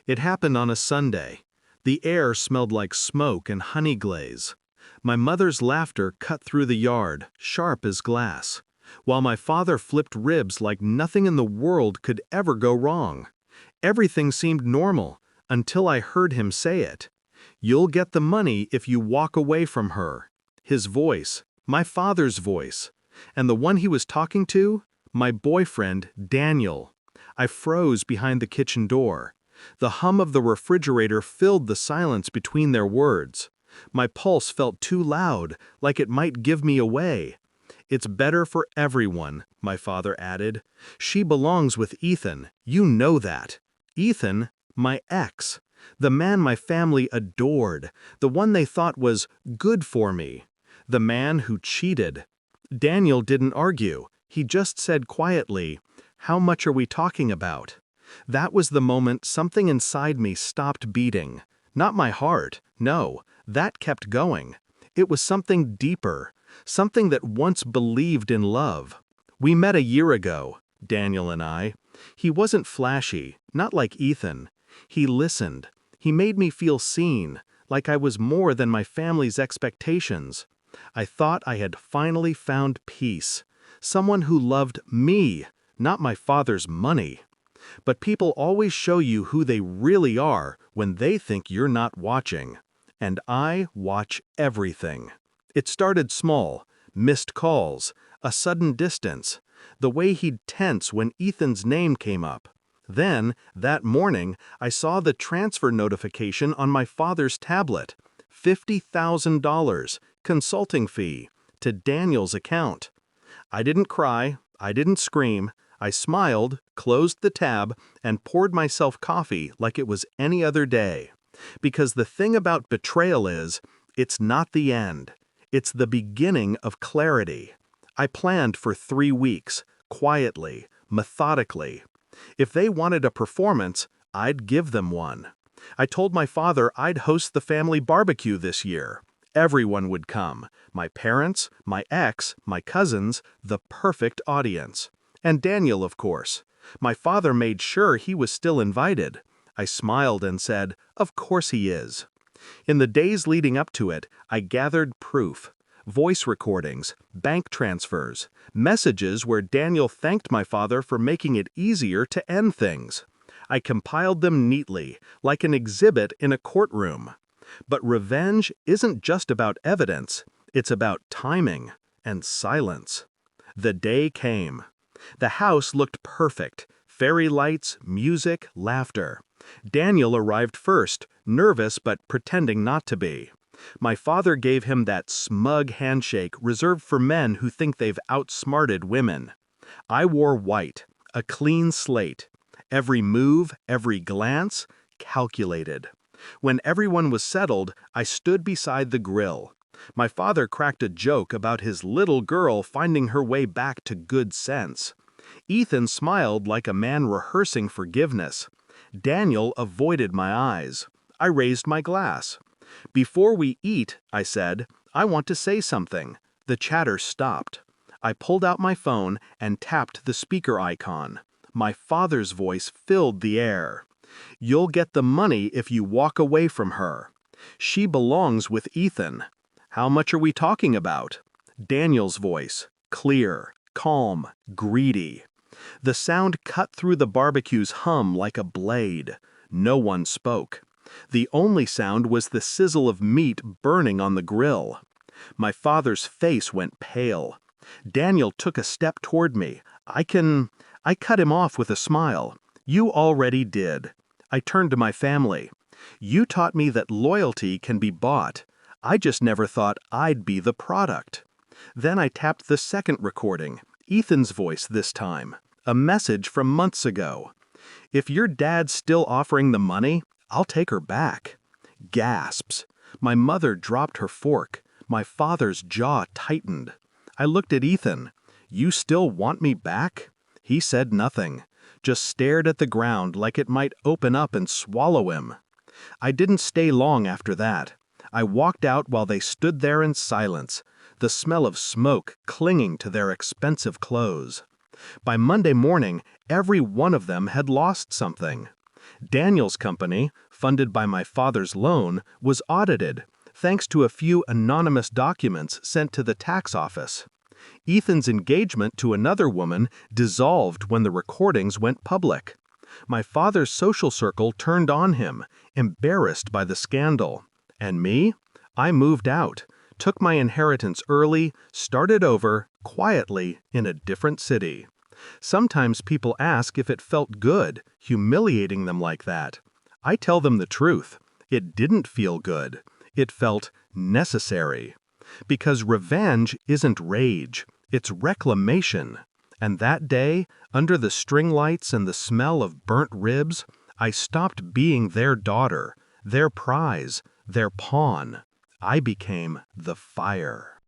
It happened on a Sunday. The air smelled like smoke and honey glaze. My mother's laughter cut through the yard, sharp as glass, while my father flipped ribs like nothing in the world could ever go wrong. Everything seemed normal, until I heard him say it. "You'll get the money if you walk away from her." His voice, my father's voice. And the one he was talking to? My boyfriend, Daniel. I froze behind the kitchen door. The hum of the refrigerator filled the silence between their words. My pulse felt too loud, like it might give me away. "It's better for everyone," my father added. "She belongs with Ethan, you know that." Ethan? My ex. The man my family adored, the one they thought was good for me. The man who cheated. Daniel didn't argue. He just said quietly, "How much are we talking about?" That was the moment something inside me stopped beating. Not my heart, no, that kept going. It was something deeper, something that once believed in love. We met a year ago, Daniel and I. He wasn't flashy, not like Ethan. He listened. He made me feel seen, like I was more than my family's expectations. I thought I had finally found peace. Someone who loved me, not my father's money. But people always show you who they really are when they think you're not watching. And I watch everything. It started small, missed calls, a sudden distance, the way he'd tense when Ethan's name came up. Then, that morning, I saw the transfer notification on my father's tablet. $50,000, consulting fee, to Daniel's account. I didn't cry, I didn't scream. I smiled, closed the tab, and poured myself coffee like it was any other day. Because the thing about betrayal is, it's not the end. It's the beginning of clarity. I planned for 3 weeks, quietly, methodically. If they wanted a performance, I'd give them one. I told my father I'd host the family barbecue this year. Everyone would come. My parents, my ex, my cousins, the perfect audience. And Daniel, of course. My father made sure he was still invited. I smiled and said, "Of course he is." In the days leading up to it, I gathered proof. Voice recordings, bank transfers, messages where Daniel thanked my father for making it easier to end things. I compiled them neatly, like an exhibit in a courtroom. But revenge isn't just about evidence, it's about timing and silence. The day came. The house looked perfect. Fairy lights, music, laughter. Daniel arrived first, nervous but pretending not to be. My father gave him that smug handshake reserved for men who think they've outsmarted women. I wore white, a clean slate. Every move, every glance, calculated. When everyone was settled, I stood beside the grill. My father cracked a joke about his little girl finding her way back to good sense. Ethan smiled like a man rehearsing forgiveness. Daniel avoided my eyes. I raised my glass. "Before we eat," I said, "I want to say something." The chatter stopped. I pulled out my phone and tapped the speaker icon. My father's voice filled the air. "You'll get the money if you walk away from her. She belongs with Ethan." "How much are we talking about?" Daniel's voice, clear, calm, greedy. The sound cut through the barbecue's hum like a blade. No one spoke. The only sound was the sizzle of meat burning on the grill. My father's face went pale. Daniel took a step toward me. I cut him off with a smile. "You already did." I turned to my family. "You taught me that loyalty can be bought. I just never thought I'd be the product." Then I tapped the second recording, Ethan's voice this time, a message from months ago. "If your dad's still offering the money, I'll take her back." Gasps. My mother dropped her fork. My father's jaw tightened. I looked at Ethan. "You still want me back?" He said nothing, just stared at the ground like it might open up and swallow him. I didn't stay long after that. I walked out while they stood there in silence, the smell of smoke clinging to their expensive clothes. By Monday morning, every one of them had lost something. Daniel's company, funded by my father's loan, was audited, thanks to a few anonymous documents sent to the tax office. Ethan's engagement to another woman dissolved when the recordings went public. My father's social circle turned on him, embarrassed by the scandal. And me? I moved out, took my inheritance early, started over, quietly, in a different city. Sometimes people ask if it felt good, humiliating them like that. I tell them the truth. It didn't feel good. It felt necessary. Because revenge isn't rage, it's reclamation. And that day, under the string lights and the smell of burnt ribs, I stopped being their daughter, their prize, their pawn. I became the fire.